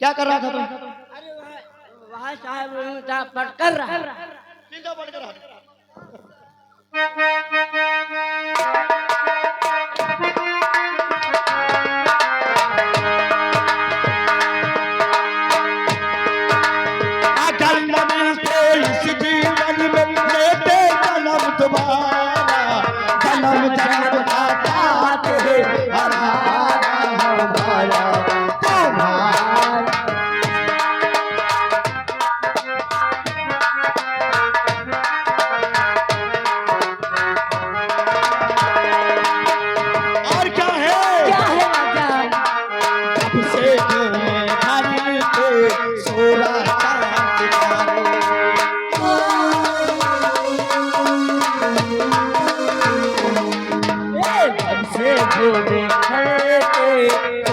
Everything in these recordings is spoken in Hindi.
क्या कर रहा था तुम? अरे वहाँ साहब पढ़ कर रहा पढ़ कर रहा था।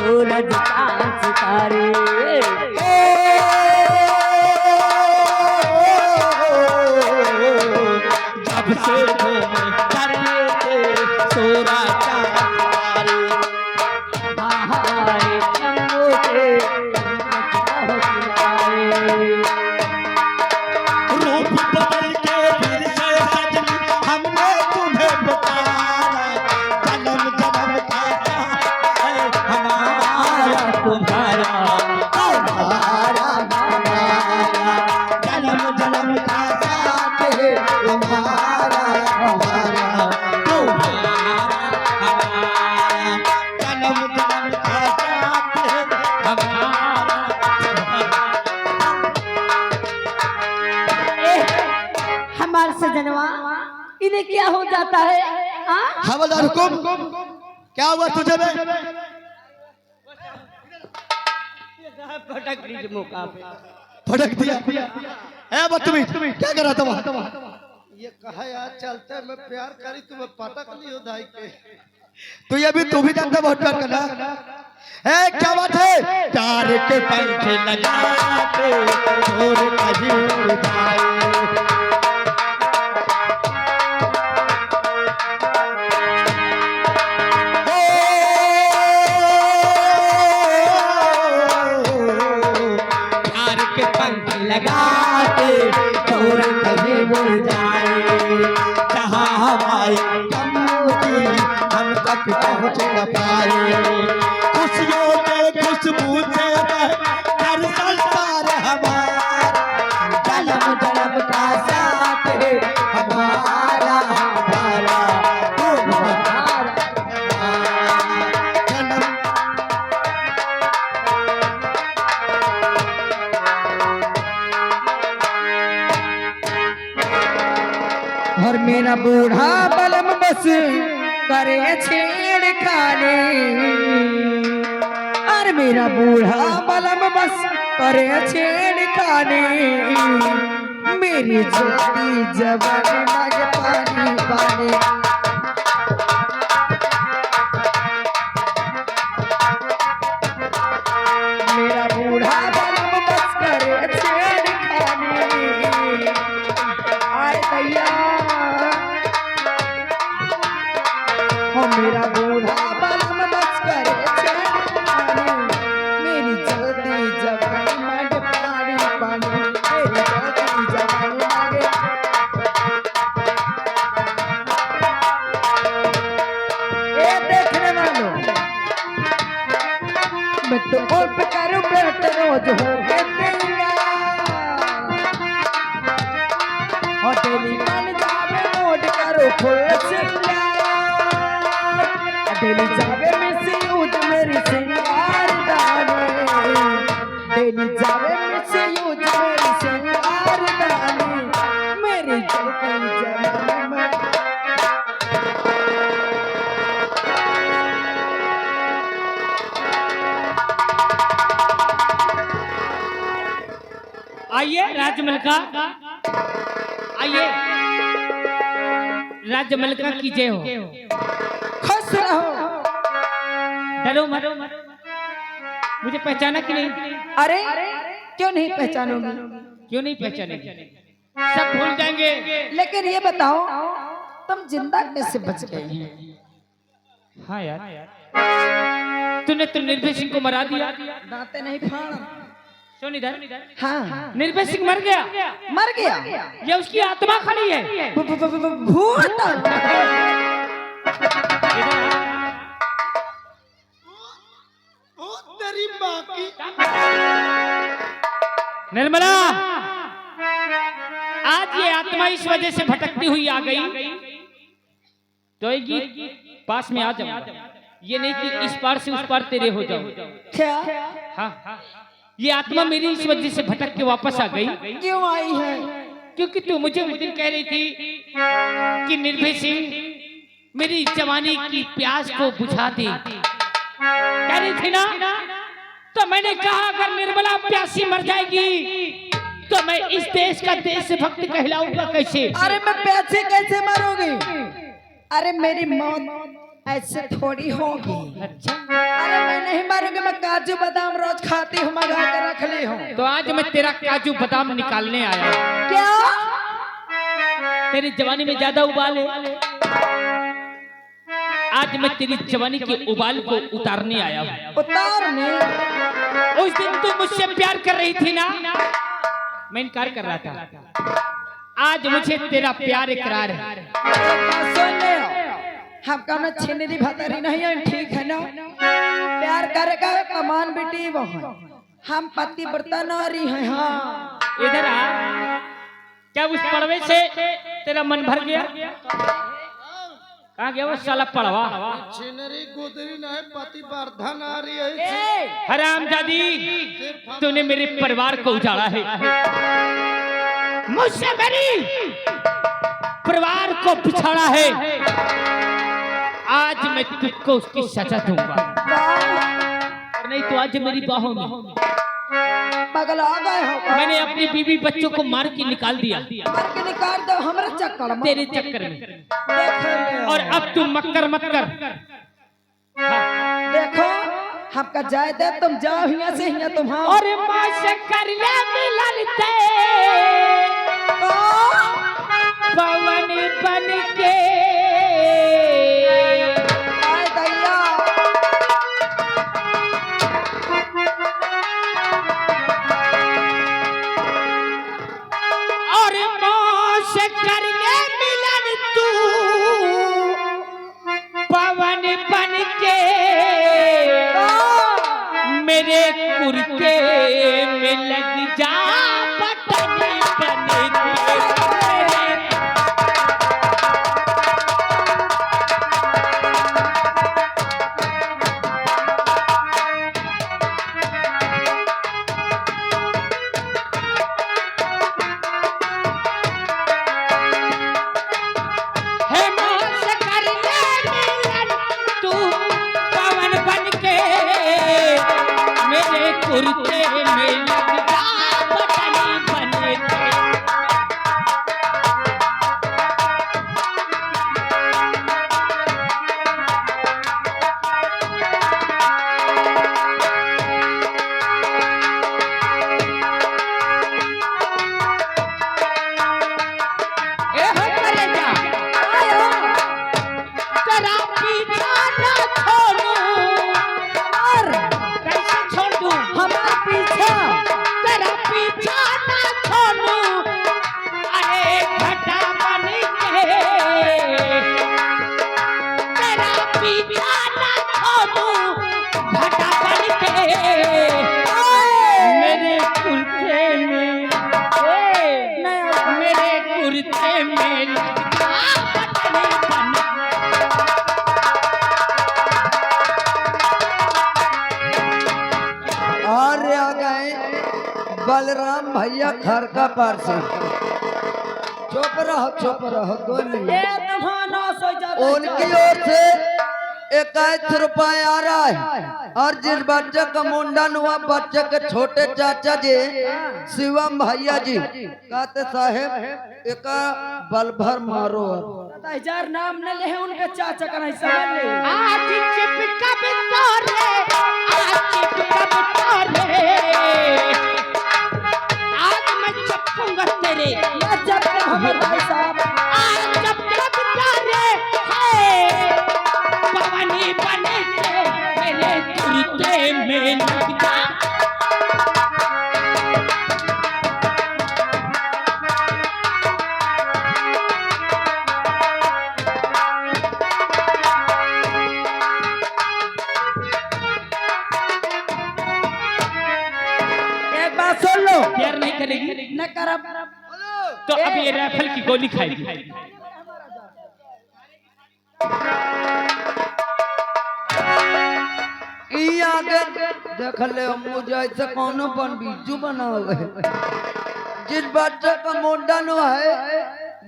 सूरज चांद सितारे जब से घूमे करे थे सोरा चांद हमारे रंगों के रूप बदल के फिर से सजनी हमने तुम्हें पुकारा जन्म जन्म का है हमारा तुम्हारा हमारा हमारा जन्म जन्म का साथ है तुम्हारा हमारा तुम्हारा हमारा जन्म जन्म का साथ है हमारा हमारे सजनवा इन्हें क्या हो जाता है? हवलदार हुकुम क्या हुआ तुझे में? पटक दीजिए मौका पे। फटक दिया है बदतमीज क्या कर रहा था वहाँ? ये कहा यार चलते मैं प्यार करी तुम्हें पटक लियो दाई के। तो ये भी तू भी जानता बहुत प्यार करना है क्या बात है? प्यार के पंख लगाते और कहीं उड़ाए लगाते और कभी उड़ जाए जहाँ हमारी कमियों की हम तक पहुँच न पाए खुशियों के खुशबू से हर संसार हमारा जन्म जन्म का साथ है हमारा हमारा तुम्हारा जन्म और मेरा बूढ़ा बलम बस करे छेड़खानी और मेरा बूढ़ा बलम बस करे छेड़खानी मेरी जोड़ी जवानी मांगे पानी पानी मेरा बूढ़ा बलम बस करे छेड़खानी आए भैया मेरा बूढ़ा बलम बस करे छेड़खानी मेरी जल्दी जवानी मांगे पानी पानी मेरी जल्दी जवानी मांगे ए देखने वालों मैं तो उल्फ करूं बेट रोज हो और डेली मन जावे नोट करो फुल डेली जावे मिस यूज मेरी सिंगार दानी डेली जावे मिस यूज मेरी सिंगार दानी मेरी जल्दी जवानी में आइए राजमलका आइए राजमलका की जय हो। खुश रहो डरो मत मुझे पहचाना कि नहीं? अरे क्यों नहीं पहचानोगे? क्यों नहीं पहचानेंगे? सब भूल जाएंगे। लेकिन ये बताओ तुम जिंदा कैसे बच गए हैं? हाँ यार तूने तो निर्भय सिंह को मरा दिया। दांते नहीं फाड़ सुन इधर। हाँ निर्भय सिंह मर गया, मर गया। ये उसकी आत्मा खड़ी है। भूत इधर आ। तेरी माँ की निर्मला, आज ये आत्मा इस वजह से भटकती हुई आ गई तो एक गीत पास में आ जाओ। ये नहीं कि इस पार से उस पार तेरे हो जाओ। क्या हाँ, ये आत्मा मेरी इस वजह से भटक के वापस आ गई। क्यों आई है? क्योंकि तू मुझे उस दिन कह रही थी कि निर्भय सिंह मेरी जवानी की प्यास को बुझा दे, कह रही थी ना। तो मैंने कहा अगर निर्मला प्यासी मर जाएगी तो मैं इस देश का देशभक्त कहलाऊंगा कैसे? अरे मैं पैसे कैसे मरोगी? अरे मेरी मौत ऐसे थोड़ी होगी। अच्छा, अरे मैं नहीं मरूंगी, मैं काजू बादाम रोज खाती हूँ, मंगा के रख ली हूँ। तो आज मैं तेरा काजू बादाम निकालने आया हूं। क्या? तेरी जवानी में ज्यादा उबाल है, आज मैं तेरी जवानी के उबाल को उतारने आया हूं। उतारने? उस दिन तू मुझसे प्यार कर रही थी ना, मैं इनकार कर रहा था। आज मुझे तेरा प्यार इकरार है। सुन ले, हम कौन छिनरी भतरी नहीं है, ठीक है ना? प्यार करेगा कमान बेटी बहन, हम पतिव्रता नारी हैं। हाँ इधर आ। क्या उस पड़वे से तेरा मन भर गया? कहाँ गया वो साला पड़वा? छिनरी गुदरी नहीं पतिवर्धा नारी है। हरामजादी, तूने मेरे परिवार को उजाड़ा है, मुझसे मेरी परिवार को बिछाड़ा है। आज मैं तुझको उसकी सजा दूंगा, और नहीं तो आज मेरी बाहों में पागल आ गए हो। मैंने अपनी बीवी बच्चों को मार के निकाल दिया मार के निकाल दो हमारे चक्कर में, तेरे चक्कर में। देख ले। और अब तुम मक्कर मत कर। देखो हमका जाए दे, तुम जाओ यहाँ से, यहाँ तुम। हाँ और मां से कर ले मिलन ते पवन बन के आए दैया। और मां से कर ले मिलन तू पवन बन के मेरे कुर्ते में लग जा बटन बन के। हे मां से कर ले मिलन तू पवन बन के मेरे कुर्ते में लग जा बटन बन के। ए हो करे जा, आयो तेरा पीछा न छोड़ूं। और कैसे छोड़ दूं? हमारे पीछे तेरा पीछा न छोड़ूं। अरे घटा बन के तेरा पीछा न छोड़ूं। घटा बन के मेरे कुर्ते में मेरे कुर्ते में लग जा बटन बन के। और आ गए बलराम भैया घर का पार से। चुप रहो 2 मिनट। उनकी ओर से 21 रुपया आ रहा है, और जिस बच्चे का मुंडन हुआ बच्चे के छोटे चाचा जी शिवम भैया जी कहते साहेब एक बल भर मारो। 1000 नाम न ले उनके चाचा का नहीं समझ ले। आज चिपका बितोरे, आज चिपका बितोरे, आज मैं चपूंगा तेरे। जब तक हमारे भाई साहब आज चिपका बितोरे, हे पवनी बन के मेरे कुर्ते में लग जा। करब तो अब ये राइफल की गोली खाएगी। ई आगे देख ले मुझे ऐसे कोनो बन बीजू बनाओगे। जिस बच्चे का मुंडन हुआ है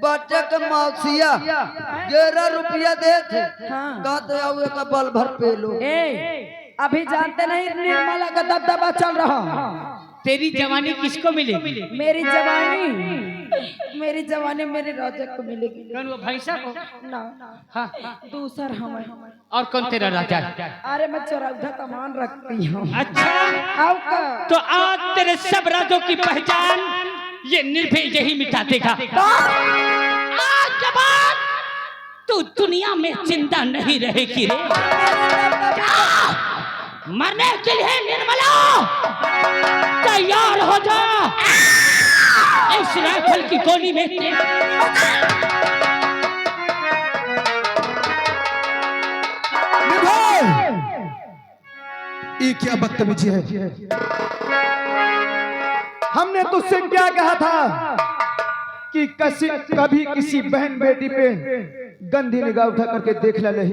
बच्चे के मौसिया 11 रुपया दे थे कहते हुए का बल भर पे लो। अभी जानते नहीं निर्मला का दबदबा चल रहा। तेरी जवानी किसको मिलेगी? मेरी जवानी मेरे राजा को मिलेगी। कौन वो भैंसा को? ना हाँ। दूसर हम। और कौन तेरा राजा है? अरे मैं चौराहा कमान रखती हूँ। अच्छा आओ का। तो आज तेरे सब राजों की पहचान ये निर्भय यही मिटा देगा। आज के बाद तू दुनिया में जिंदा नहीं रहेगी रे। मरने के लिए निर्मला तैयार हो जा। इस राइफल की गोली में ये क्या बदतमीजी है? हमने तुझसे क्या कहा था कि कभी किसी बहन बेटी पे गंदी निगाह उठा करके देखना नहीं,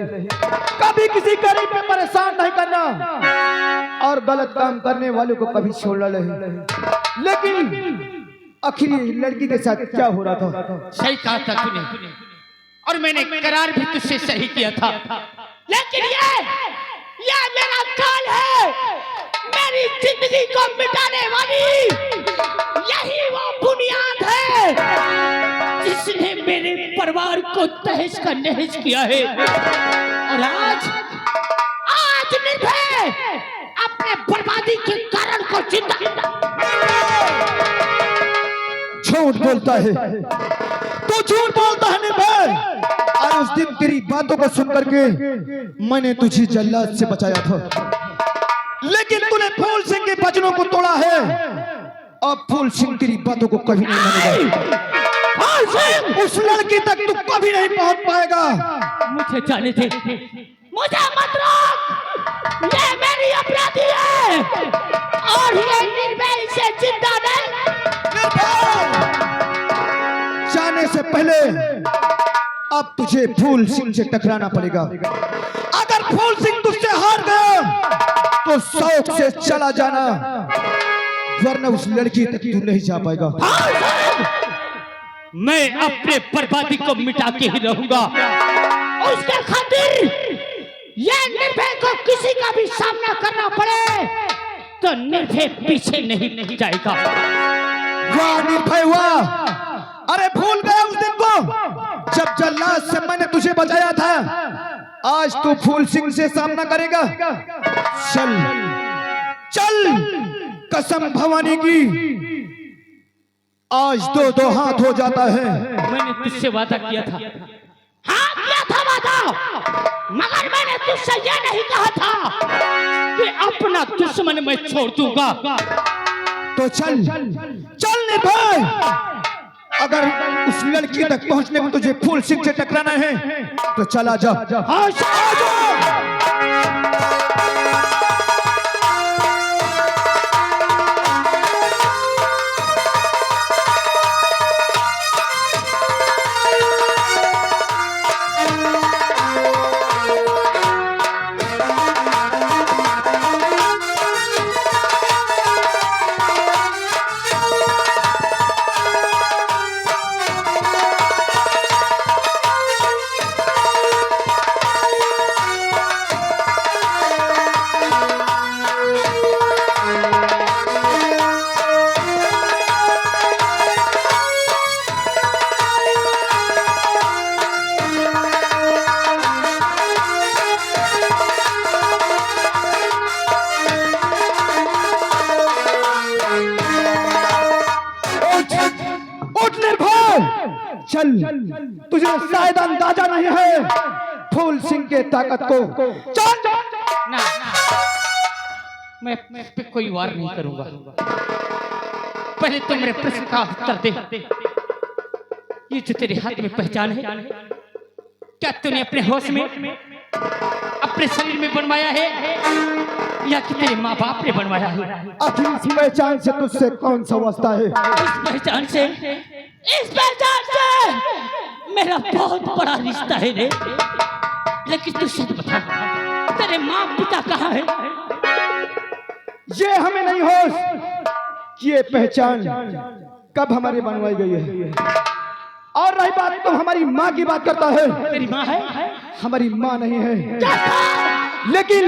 कभी किसी गरीब पे परेशान नहीं करना और गलत काम करने वालों को कभी छोड़ना नहीं। लेकिन आखिर लड़की के साथ क्या हो रहा था? सही कहा था तूने और मैंने करार भी तुझसे सही किया था। लेकिन ये मेरा काल है, मेरी जिंदगी को मिटाने वाली यही वो बुनियाद है जिसने मेरे परिवार को तहस का नहस किया है। और आज निर्भय अपने बर्बादी के कारण को जिंदा झूठ बोलता है, तू झूठ बोलता है निर्भय। और उस दिन तेरी बातों को सुन करके मैंने तुझे जल्लाद से बचाया था, लेकिन तूने फूल सिंह के वचनों को तोड़ा है। अब फूल सिंह तेरी बातों को कभी नहीं मानेगा। उस लड़की तक तू कभी नहीं पहुंच पाएगा। मुझे जाने दे, मुझे मत रोक। ये मेरी अपराधी है और ये निर्भय से जिंदा नहीं। जाने से पहले अब तुझे फूल सिंह से टकराना पड़ेगा। अगर फूल सिंह तुझसे हार गया तो शौक से चला जाना, वरना उस लड़की तक तू नहीं जा पाएगा। मैं अपने बर्बादी को मिटा के ही रहूंगा। उसके खातिर ये निर्भय को किसी का भी सामना करना पड़े तो निर्भय पीछे नहीं जाएगा। वाह निर्भय वाह! अरे भूल गया उस दिन को जब जल्लाद से मैंने तुझे बचाया था। आज तू फूल सिंह से सामना करेगा। चल चल, कसम भवानी की, आज दो हाथ हो जाता है। मैंने तुझसे वादा किया था। हाँ किया था वादा, मगर मैंने तुझसे ये नहीं कहा था कि अपना दुश्मन मैं छोड़ दूंगा। तो चल चल निर्भय, अगर उस लड़की तक पहुंचने में तुझे फूल सिंह से टकराना है तो चला जा। हाँ जा। चल, तुझे शायद अंदाजा नहीं है फूल सिंह के ताकत को। चल ना, मैं पे कोई वार नहीं करूंगा। पहले तुम मेरे प्रश्न का उत्तर दे। ये जो तेरे हाथ में पहचान है, क्या तूने अपने होश में अपने शरीर में बनवाया है या कि तेरे माँ बाप ने बनवाया है? आखिर इस पहचान से तुझसे कौन सा वास्ता है? इस पहचान से मेरा बहुत बड़ा रिश्ता है रे। लेकिन तू सच बता, तेरे माँ पिता कहाँ है? ये हमें नहीं होश कि ये पहचान कब हमारी बनवाई गई है। और रही बात तो हमारी माँ की बात करता है। तेरी माँ है? हमारी माँ नहीं है, लेकिन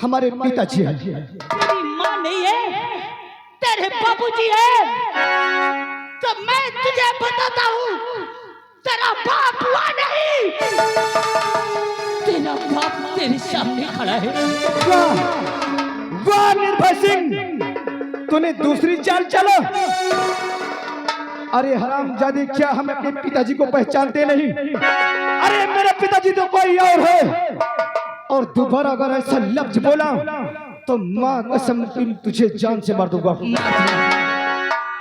हमारे पिताजी है। तेरी माँ नहीं है, तेरे बाबूजी है। तो मैं तुझे बताता हूँ, तेरा बाप हुआ नहीं, तेरा बाप तेरे सामने खड़ा है। वाह वाह निर्भय सिंह, तूने दूसरी चाल चला। अरे हरामजादे, क्या हम अपने पिताजी को पहचानते नहीं? अरे मेरे पिताजी तो कोई और है। और दोबारा अगर ऐसा लफ्ज बोला तो माँ कसम तुझे जान से मार दूंगा।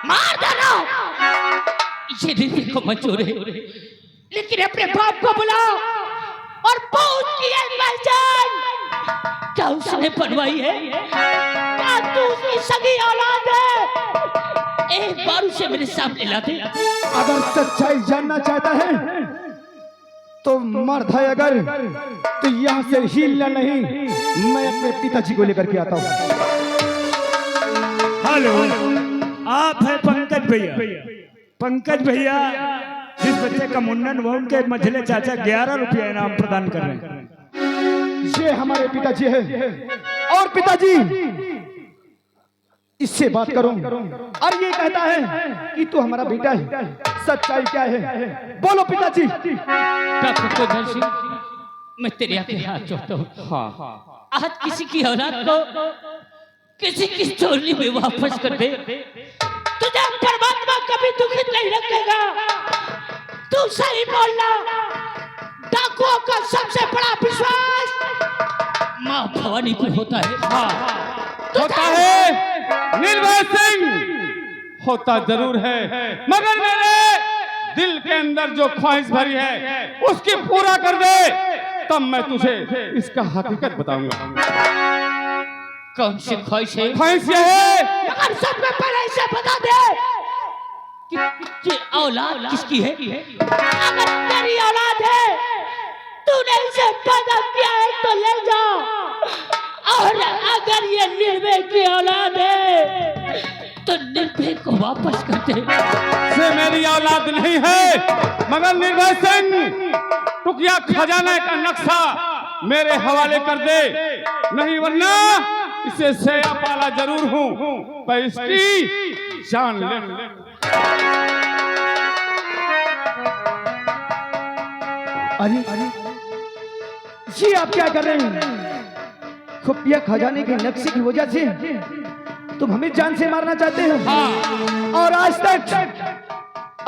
मार देना, ये दिल को मंजूर है, लेकिन अपने बाप को बुलाओ और पूछ की है पहचान क्या उसने बनवाई है? क्या तू उसकी सगी औलाद है? एक बार उसे मेरे सामने ला दे। अगर सच्चाई जानना चाहता है तो मर्द है, अगर तो यहाँ से हिलना नहीं। मैं अपने पिताजी को लेकर के आता हूँ। हेलो, आप हैं पंकज भैया? पंकज भैया जिस बच्चे का मुंडन हुआ उनके मझले चाचा 11 रुपया इनाम प्रदान कर रहे हैं। ये हमारे पिताजी है। और पिताजी इससे बात करूं और ये कहता है कि तू हमारा बेटा है। सच्चाई क्या है? बोलो पिताजी। मैं तेरे आगे हाथ जोड़ता हूँ। आज किसी की औलाद को किसी की चोली में वापस कर दे, तुझे परमात्मा कभी दुखित नहीं रखेगा। तू सही बोलना। डाकुओं का सबसे बड़ा विश्वास माँ भवानी को होता है। होता है निर्भय सिंह, होता जरूर है, मगर मेरे दिल के अंदर जो ख्वाहिश भरी है उसकी पूरा कर दे, तब मैं तुझे इसका हकीकत बताऊंगा। कौन सी ख्वाहिश है? ख्वाहिश ये है, मगर सबसे पहले इसे बता दे कि ये औलाद किसकी है? अगर तेरी औलाद है, तूने इसे पैदा किया है तो ले जा। और अगर ये निर्भय की औलाद है तो निर्भय को वापस कर दे। से मेरी औलाद नहीं है, मगर निर्भय सिंह टुकिया खजाने का नक्शा मेरे हवाले कर दे, नहीं वरना इसे सेया पाला जरूर हूँ, पर इसकी जान ले। अरे ये आप क्या कर रहे हैं? खुफिया खजाने के नक्शे की वजह से तुम हमें जान से मारना चाहते हो। और आज तक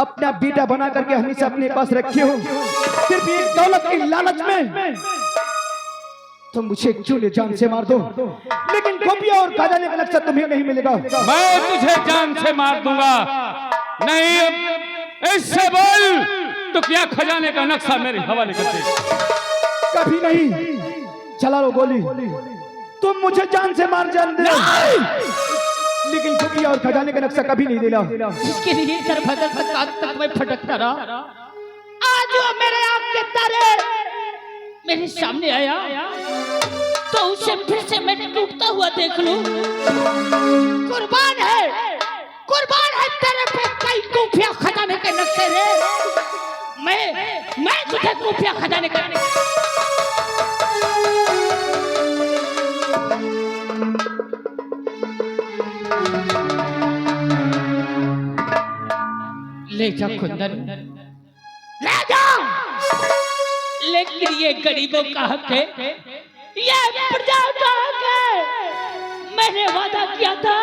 अपना बेटा बना करके हमेशा अपने पास रखे हो, सिर्फ एक दौलत की लालच में। तुम मुझे क्यों ले जान से मार दो, लेकिन खुफिया और खजाने का नक्शा तुम्हें नहीं मिलेगा। मैं तुझे जान से मार दूंगा। नहीं, इससे बोल तो क्या खजाने का नक्शा मेरे हवाले कर दे। कभी नहीं। चला लो गोली, तुम मुझे जान से मार जान दे, लेकिन खुफिया और खजाने का नक्शा कभी नहीं देना। जिसके लिए सर भटक तक मैं भटकता रहा, आज वो मेरे आँख के तारे मेरे सामने आया तो उसे फिर से मैं टूटता हुआ देख लूं। कुर्बान है तेरे पे कई खुफिया खजाने के नक्शे रे। मैं तुझे खुफिया खजाने का ले जा कुंदन, ले जा। लेकिन ये गरीबों का हक है, ये प्रजा का हक है। मैंने वादा किया था,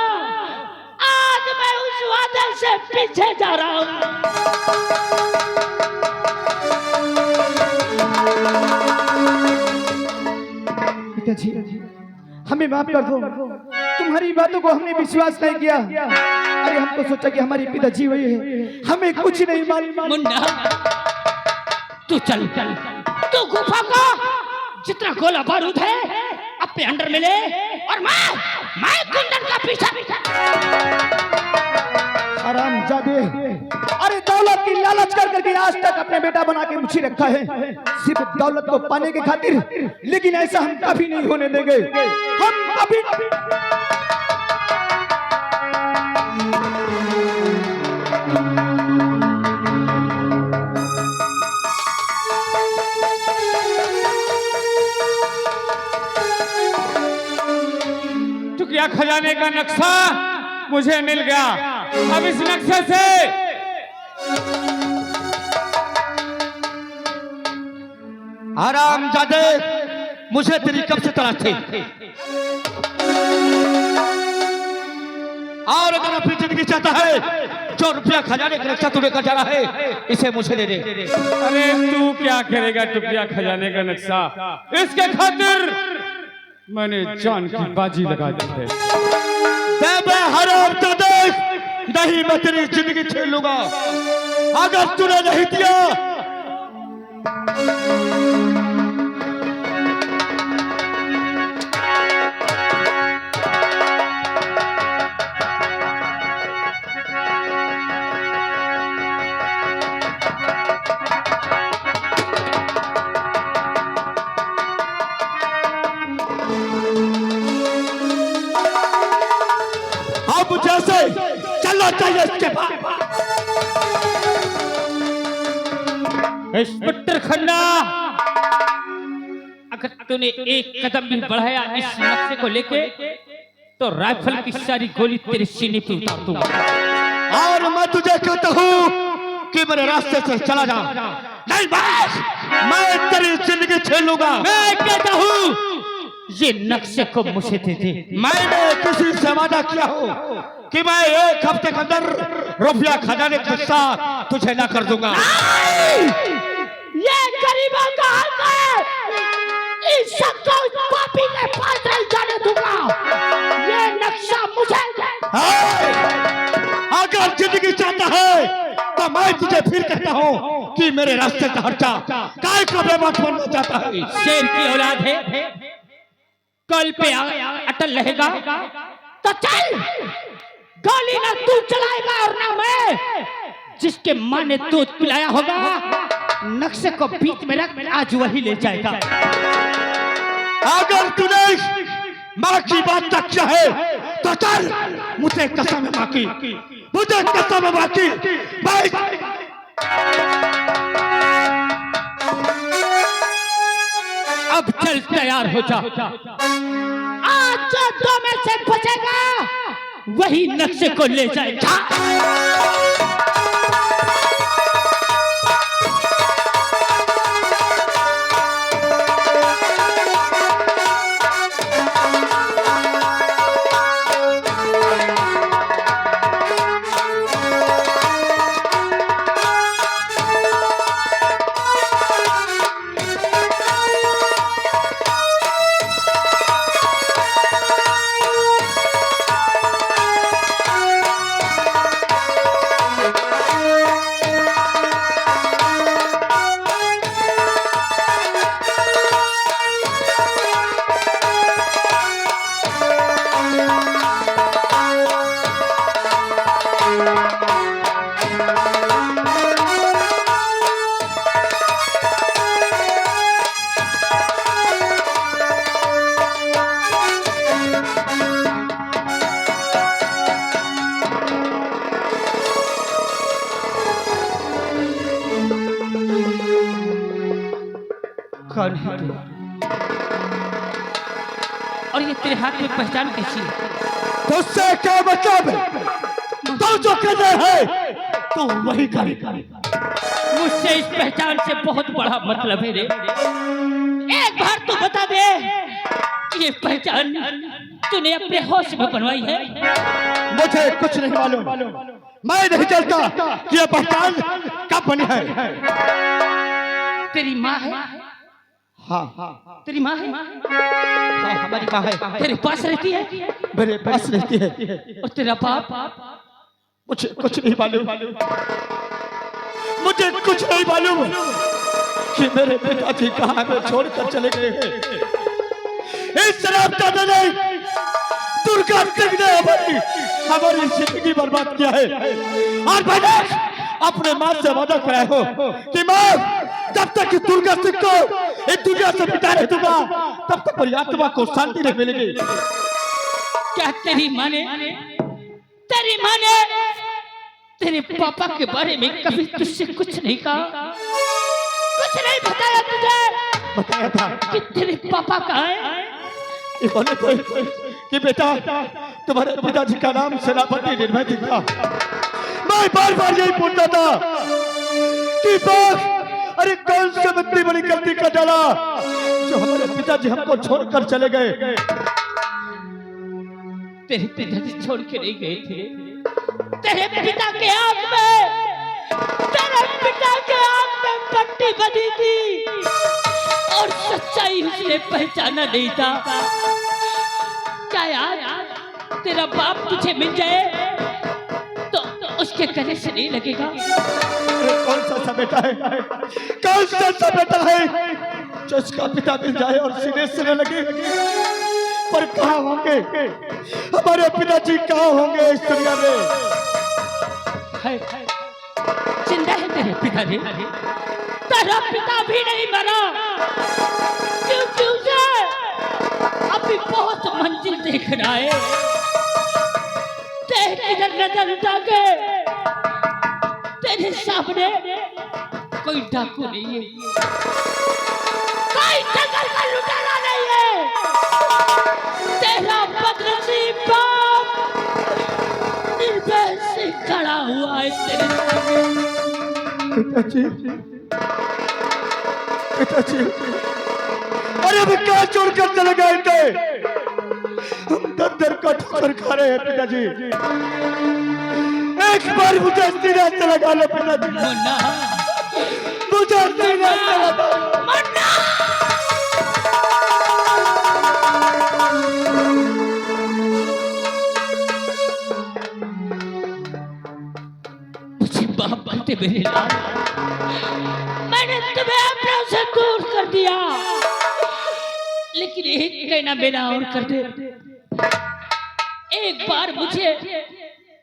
आज मैं उस वादे से पीछे जा रहा हूँ। पिताजी हमें माफ कर दो, तुम्हारी बातों को हमने विश्वास नहीं किया। अरे हमको सोचा कि हमारी पिताजी वही है, हमें कुछ नहीं मालूम। मुन्ना तू चल, तू गुफा का जितना गोला बारूद है अपने अंडर में ले और मैं कुंदन का पीछा हरामजादे, अरे दौलत की लालच कर करके आज तक अपने बेटा बना के मुझे रखा है, सिर्फ दौलत को पाने के खातिर। लेकिन ऐसा हम कभी नहीं होने देंगे, हम कभी। टुकिया खजाने का नक्शा मुझे मिल गया। अब इस नक्शे से हरामजादे, मुझे तेरी कब से तलाश थी। और अगर अपनी जिंदगी चाहता है, जो रुपया खजाने का नक्शा तू लेकर जा रहा है, इसे मुझे दे दे। अरे तू क्या करेगा टुकिया खजाने का नक्शा? इसके खातिर मैंने जान की बाजी लगा दी है। हरामजादे, नहीं मैं तेरी जिंदगी छीन लूंगा अगर तूने नहीं दिया। अब जैसे चलना चाहिए इसके पास। इंस्पेक्टर खन्ना, अगर तूने एक कदम भी बढ़ाया इस नक्शे को लेके तो राइफल की सारी गोली तेरे सीने पे उतार दूंगा। और मैं तुझे कहता हूँ कि मेरे रास्ते से चला जा, नहीं बस मैं तेरी जिंदगी छीन लूंगा। मैं कहता हूँ ये नक्शे को मुझे दे दे। मैंने किसी से वादा किया हो कि मैं 1 हफ्ते के अंदर रुपया खजाने का हिस्सा तुझे ना कर दूंगा। ये गरीबों का हक है, इस सबको उस पापी के पास नहीं जाने दूंगा। ये नक्शा मुझे अगर जिंदगी चाहता है तो मैं तुझे फिर कहता हूँ कि मेरे रास्ते से हट जा। काय का बेवकूफ बनना चाहता है? शेर की औलाद है, कल पे अटल रहेगा तो चल। गोली ना तू चलाएगा और ना मैं। जिसके माँ ने दूध पिलाया होगा, नक्शे को बीच में रख, आज वही ले जाएगा। अगर तूने माँ की बात तक किया है तो चल। मुझे कसम है माँ की, मुझे कसम है माँ की। अब चल, तैयार हो जा। आज जो 2 में से बचेगा वही नक्शे को ले जाएगा। कौन है तू? और ये तेरे हाथ में पहचान कैसी है? तुझसे क्या मतलब है? तू जो कहता है तो वही करेगा। मुझसे इस पहचान से बहुत बड़ा मतलब है रे। एक बार तो बता दे कि ये पहचान तूने अपने होश में बनवाई है? मुझे कुछ नहीं मालूम, मैं नहीं जानता कि ये पहचान कब बनी है। तेरी माँ है? हाँ, तेरी माँ है? हाँ हमारी माँ है। तेरे पास रहती है? मेरे पास रहती है। और तेरा बाप? मुझे कुछ नहीं मालूम, मुझे कुछ नहीं मालूम कि कि मेरे पिताजी कहाँ में छोड़कर चले गए हैं। इस शराब दादा ने दुर्गा सिंह ने हमारी जिंदगी बर्बाद किया है। और मैंने अपने माँ से वादा कराया हो कि माँ जब तक कि दुर्गा सिंह को इस दुनिया से मिटा नहीं दूंगा तब तक मेरी आत्मा को शांति नहीं मिलेगी। क्या तेरी माँ ने तेरे पापा के बारे में कभी तुझसे कुछ नहीं कहा? कुछ नहीं बताया तुझे? बताया था कि तेरे पापा कहाँ हैं? ये बोले थे कि बेटा तुम्हारे पिताजी का नाम सेनापति निर्भय सिंह था। मैं बार बार यही बोलता था कि बाप अरे कौन से बड़ी बड़ी गलती कर डाला जो हमारे पिताजी हमको छोड़कर चले गए। तेरे पिताजी छोड़ के नहीं गए थे। तेरे पिता के आंख में पट्टी बंधी थी और सच्चाई उसने पहचाना नहीं था। क्या यार तेरा बाप तुझे मिल जाए तो उसके गले से नहीं लगेगा? कौन सा बेटा है, कौन सा बेटा है जो उसका पिता मिल जाए और सीने से लगे? पर कहाँ होंगे हमारे पिताजी, कहाँ होंगे इस दुनिया में? जिंदा है तेरे पिताजी? तेरा पिता भी नहीं मरा क्योंकि उसे अभी बहुत मंजिल देख रहा है। तेरे नजर उठा के तेरे सामने कोई डाकू नहीं है, कोई जंगल का लुटेरा नहीं है। तेरा बदनसीब बाप निर्भय से खड़ा हुआ है तेरे सामने। पिताजी अरे अभी क्या छोड़कर चले गए थे? हम दर का ठोकर खा रहे हैं पिताजी। एक बार मुझे सीने से लगा लो पिताजी, मुन्ना, मुझे सीने से लगा लो। मुन्ना! मुझे बाप बनते मेरे लाल, मैंने तुम्हें अपने से दूर कर दिया, लेकिन एक कहना मेरा और कर दे। एक बार मुझे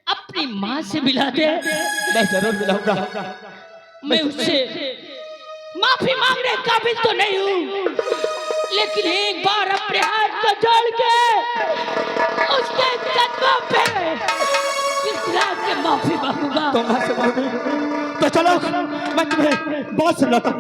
अपनी माँ से मिला दे। मैं जरूर मिलाऊंगा। मैं उससे माफी मांगने काबिल तो नहीं हूँ, लेकिन एक बार अपने हाथ को जोड़ के उसके कदमों पे गिरा के माफी मांगूंगा। तो वहां से मांगोगे तो चलो मैं तुम्हें बहुत समझाता हूँ।